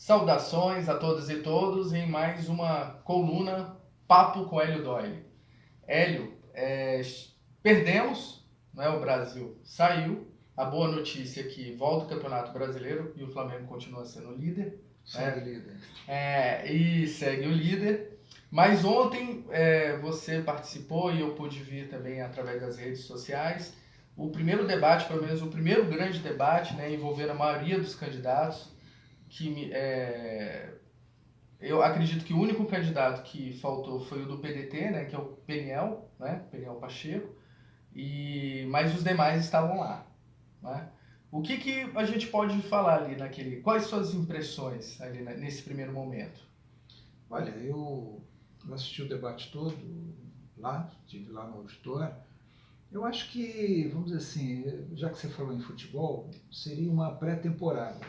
Saudações a todas e todos em mais uma coluna Papo com Hélio Doyle. Hélio, perdemos, né? O Brasil saiu. A boa notícia é que volta o Campeonato Brasileiro e o Flamengo continua sendo líder. Segue líder. E segue o líder. Mas ontem você participou e eu pude vir também através das redes sociais. O primeiro debate, pelo menos o primeiro grande debate, né, envolvendo a maioria dos candidatos, eu acredito que o único candidato que faltou foi o do PDT, né, que é o Peniel, né, Peniel Pacheco, mas os demais estavam lá, né? O que a gente pode falar ali quais suas impressões ali nesse primeiro momento? Olha, eu assisti o debate todo lá, estive lá no auditório. Eu acho que, vamos dizer assim, já que você falou em futebol, seria uma pré-temporada.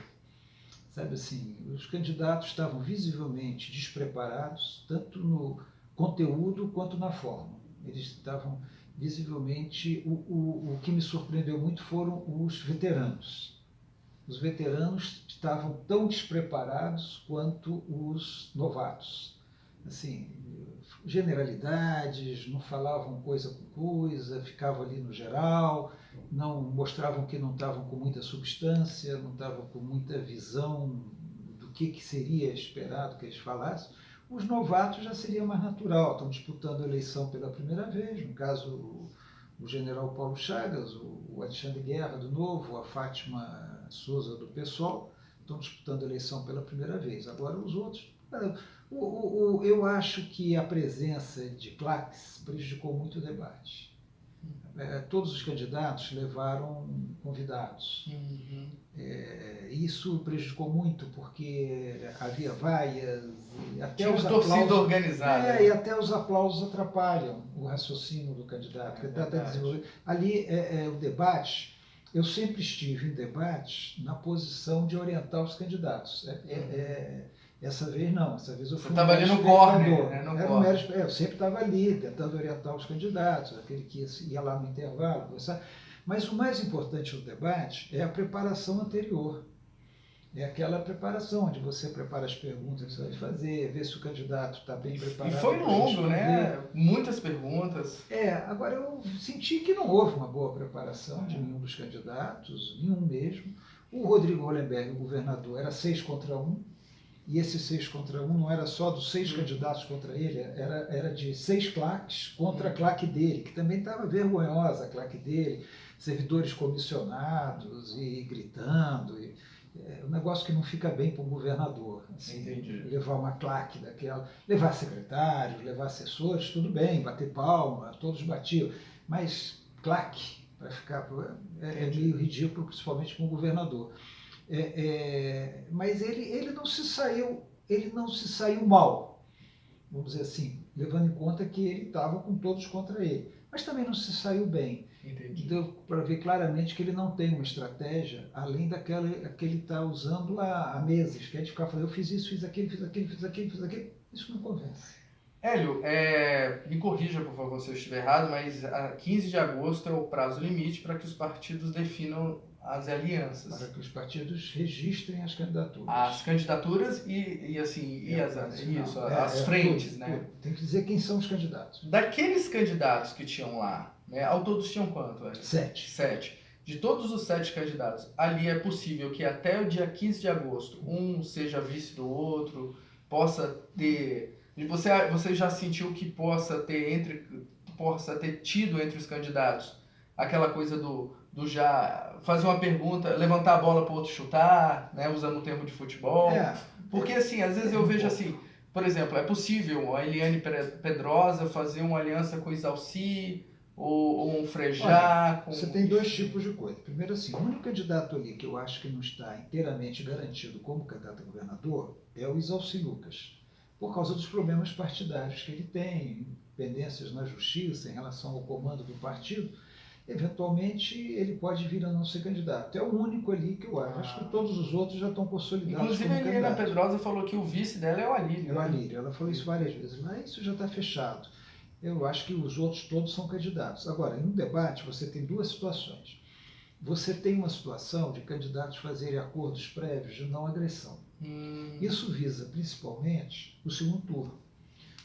Sabe assim, os candidatos estavam visivelmente despreparados, tanto no conteúdo quanto na forma. Eles estavam visivelmente... O que me surpreendeu muito foram os veteranos. Os veteranos estavam tão despreparados quanto os novatos. Assim, generalidades, não falavam coisa com coisa, ficavam ali no geral, não mostravam que não estavam com muita substância, não estavam com muita visão do que seria esperado que eles falassem. Os novatos já seria mais natural, estão disputando a eleição pela primeira vez, no caso o general Paulo Chagas, o Alexandre Guerra do Novo, a Fátima Souza do PSOL, estão disputando a eleição pela primeira vez. Agora os outros... Eu acho que a presença de claques prejudicou muito o debate. Todos os candidatos levaram convidados. Uhum. Isso prejudicou muito porque havia vaias e até os aplausos organizada. E até os aplausos atrapalham o raciocínio do candidato. Ali o debate. Eu sempre estive em debates na posição de orientar os candidatos. Essa vez não, essa vez eu fui estava ali no corner, né? Eu sempre estava ali, tentando orientar os candidatos, aquele que ia lá no intervalo, conversar. Mas o mais importante no debate é a preparação anterior. É aquela preparação, onde você prepara as perguntas que você vai fazer, vê se o candidato está bem preparado. E foi longo, né? Muitas perguntas. Agora eu senti que não houve uma boa preparação de nenhum dos candidatos, nenhum mesmo. O Rodrigo Hollenberg, o governador, era 6 contra 1. E esse 6 contra 1 não era só dos 6 candidatos contra ele, era de 6 claques contra a claque dele, que também estava vergonhosa a claque dele, servidores comissionados e gritando. Um negócio que não fica bem para um governador. Assim, levar uma claque daquela, levar secretários, levar assessores, tudo bem, bater palma, todos batiam, mas claque, para ficar, é meio ridículo, principalmente com o governador. Mas ele não se saiu mal, vamos dizer assim, levando em conta que ele estava com todos contra ele, mas também não se saiu bem. Deu para ver claramente que ele não tem uma estratégia além daquela que ele está usando há meses, que é de ficar falando, eu fiz isso, fiz aquilo, isso não convence. Hélio, me corrija por favor se eu estiver errado, mas a 15 de agosto é o prazo limite para que os partidos definam as alianças. Para que os partidos registrem as candidaturas. As candidaturas as frentes, tudo, né? Tudo. Tem que dizer quem são os candidatos. Daqueles candidatos que tinham lá, né, ao todos tinham quanto? 7. De todos os 7 candidatos, ali é possível que até o dia 15 de agosto, um seja vice do outro, possa ter... Você já sentiu que possa ter tido entre os candidatos aquela coisa do já fazer uma pergunta, levantar a bola para o outro chutar, né, usando o termo de futebol? Porque assim, às vezes eu vejo assim, por exemplo, é possível a Eliane Pedrosa fazer uma aliança com o Isalci ou um Frejá? Você tem 2 tipos de coisa. Primeiro assim, o único candidato ali que eu acho que não está inteiramente garantido como candidato a governador é o Isalci Lucas, por causa dos problemas partidários que ele tem, pendências na justiça em relação ao comando do partido. Eventualmente ele pode vir a não ser candidato. É o único ali que eu acho. Acho que todos os outros já estão consolidados. Inclusive a Eliane Pedrosa falou que o vice dela é o Alírio. É o Alírio, ela falou isso várias vezes, mas isso já está fechado. Eu acho que os outros todos são candidatos. Agora, em um debate você tem 2 situações. Você tem uma situação de candidatos fazerem acordos prévios de não agressão. Isso visa principalmente o segundo turno.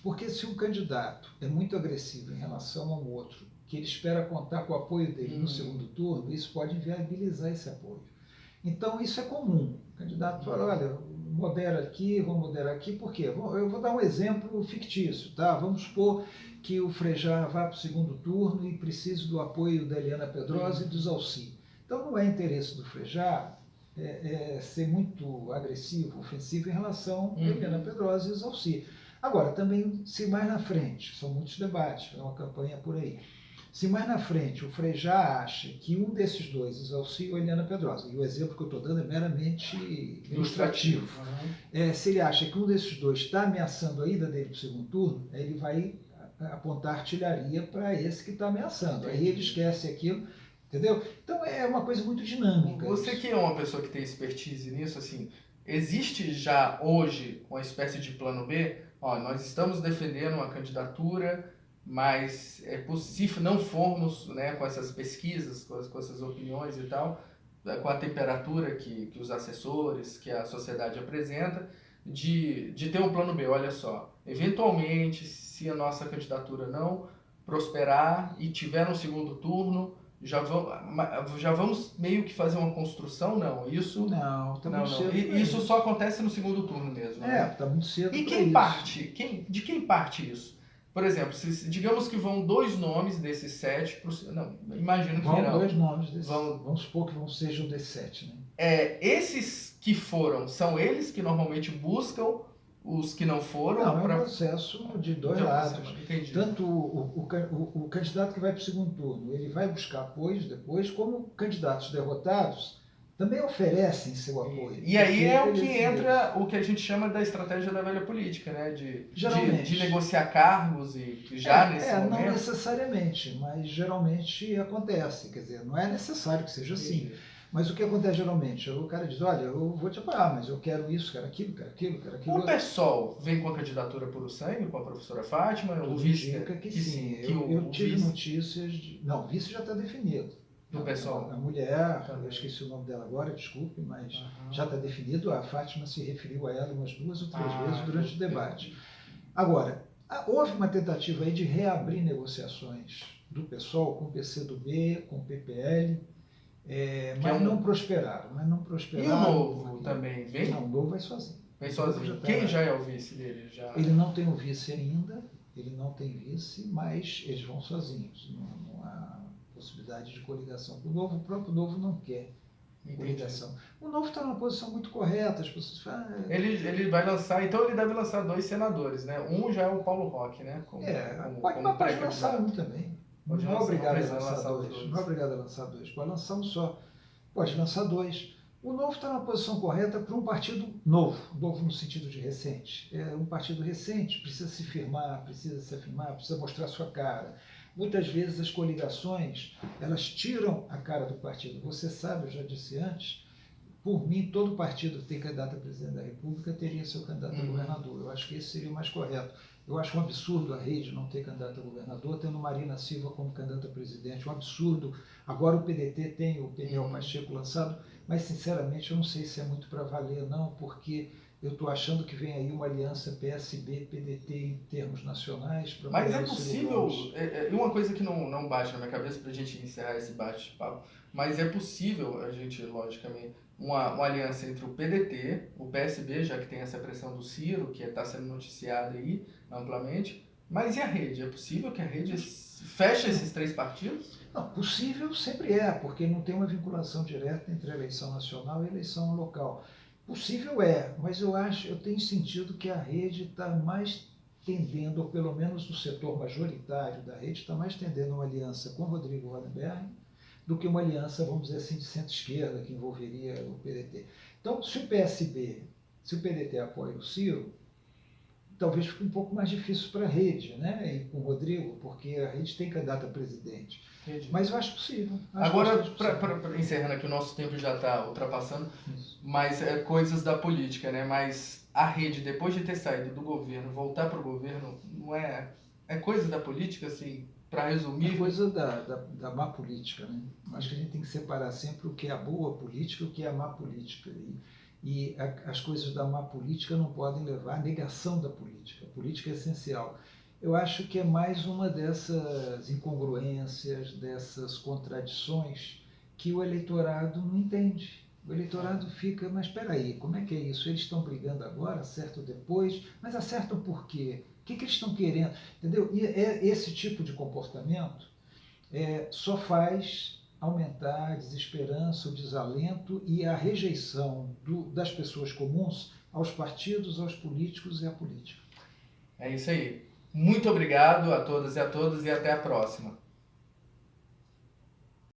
Porque se um candidato é muito agressivo em relação ao outro, que ele espera contar com o apoio dele no segundo turno, isso pode inviabilizar esse apoio. Então, isso é comum. O candidato fala, olha, modera aqui, vamos moderar aqui, por quê? Eu vou dar um exemplo fictício, tá? Vamos supor que o Frejá vá para o segundo turno e precise do apoio da Eliana Pedrosa e do Zalci. Então, não é interesse do Frejá ser muito agressivo, ofensivo em relação a Eliana Pedrosa e Zalci. Agora, também, se mais na frente, são muitos debates, é uma campanha por aí, se mais na frente o Frejá acha que um desses dois, Zalci ou Eliana Pedrosa, e o exemplo que eu estou dando é meramente ilustrativo, se ele acha que um desses dois está ameaçando a ida dele para o segundo turno, ele vai apontar artilharia para esse que está ameaçando. Aí ele esquece aquilo, entendeu? Então é uma coisa muito dinâmica. Você isso. que é uma pessoa que tem expertise nisso, assim, existe já hoje uma espécie de plano B? Ó, nós estamos defendendo uma candidatura, mas se não formos, né, com essas pesquisas, com essas opiniões e tal, com a temperatura que os assessores, que a sociedade apresenta, de ter um plano B. Olha só, eventualmente, se a nossa candidatura não prosperar e tiver um segundo turno, já vamos meio que fazer uma construção? Não, isso não, tá muito cedo. Isso só acontece no segundo turno mesmo. Né? Tá muito cedo. E quem parte? De quem parte isso? Por exemplo, digamos que vão 2 nomes desses 7 não, imagino que vão 2 nomes desses. Vamos supor que sejam desses 7, né? Esses que foram, são eles que normalmente buscam os que não foram? Não, é um processo de 2 lados. Entendi. Tanto o candidato que vai para o segundo turno, ele vai buscar apoios depois, como candidatos derrotados também oferecem seu apoio. E aí é o que entra o que a gente chama da estratégia da velha política, né? De negociar cargos e já nesse momento. Não necessariamente, mas geralmente acontece. Quer dizer, não é necessário que seja assim. Mas o que acontece geralmente? O cara diz, olha, eu vou te apoiar, mas eu quero isso, quero aquilo, quero aquilo, quero aquilo. O PSOL vem com a candidatura Puro Sangue, com a professora Fátima? O vice indica que sim. Eu tive notícias de... Não, o vice já está definido. Do PSOL? A mulher, eu esqueci o nome dela agora, desculpe, mas já está definido. A Fátima se referiu a ela umas 2 ou 3 vezes durante o debate. Agora, houve uma tentativa aí de reabrir negociações do PSOL com o PCdoB, com o PPL, mas não prosperaram. E o Novo também vem? Não, o Novo vai sozinho. Vem sozinho. Quem já é o vice dele? Ele não tem o vice ainda, mas eles vão sozinhos. Não há possibilidade de coligação com o Novo. O próprio Novo não quer coligação. O Novo está numa posição muito correta. As pessoas falam... Ele vai lançar... Então ele deve lançar 2 senadores, né? Um já é o Paulo Roque, né? Pode lançar um também. Não é obrigado a lançar 2. Não é obrigado a lançar 2. Pode lançar um só. Pode lançar 2. O Novo está na posição correta para um partido novo. Novo no sentido de recente. É um partido recente, precisa se afirmar, precisa mostrar sua cara. Muitas vezes as coligações, elas tiram a cara do partido. Você sabe, eu já disse antes, por mim, todo partido que tem candidato a presidente da República teria seu candidato a governador. Eu acho que esse seria o mais correto. Eu acho um absurdo a Rede não ter candidato a governador, tendo Marina Silva como candidata a presidente. Um absurdo. Agora o PDT tem o Peniel Pacheco lançado, mas sinceramente eu não sei se é muito para valer não, porque eu estou achando que vem aí uma aliança PSB-PDT em termos nacionais. Mas é possível, uma coisa que não bate na minha cabeça para a gente encerrar esse bate-papo, mas é possível a gente, logicamente, uma aliança entre o PDT, o PSB, já que tem essa pressão do Ciro, que está sendo noticiada aí amplamente, mas e a Rede? É possível que a Rede feche esses 3 partidos? Não, possível sempre é, porque não tem uma vinculação direta entre a eleição nacional e a eleição local. Possível é, mas eu tenho sentido que a Rede está mais tendendo, ou pelo menos no setor majoritário da Rede, está mais tendendo a uma aliança com Rodrigo Hollenberg do que uma aliança, vamos dizer assim, de centro-esquerda, que envolveria o PDT. Então, se o PDT apoia o Ciro, talvez fique um pouco mais difícil para a Rede, né? E com o Rodrigo, porque a Rede tem candidato a presidente. Entendi. Mas eu acho possível. Agora, encerrando aqui, o nosso tempo já está ultrapassando, mas coisas da política, né? Mas a Rede, depois de ter saído do governo, voltar para o governo, não é coisa da política, assim, para resumir? É coisa da má política, né? Acho que a gente tem que separar sempre o que é a boa política e o que é a má política. E as coisas da má política não podem levar à negação da política. A política é essencial. Eu acho que é mais uma dessas incongruências, dessas contradições que o eleitorado não entende. O eleitorado fica, mas espera aí, como é que é isso? Eles estão brigando agora, acertam depois, mas acertam por quê? O que eles estão querendo? Entendeu? E esse tipo de comportamento só faz aumentar a desesperança, o desalento e a rejeição das pessoas comuns aos partidos, aos políticos e à política. É isso aí. Muito obrigado a todas e a todos e até a próxima.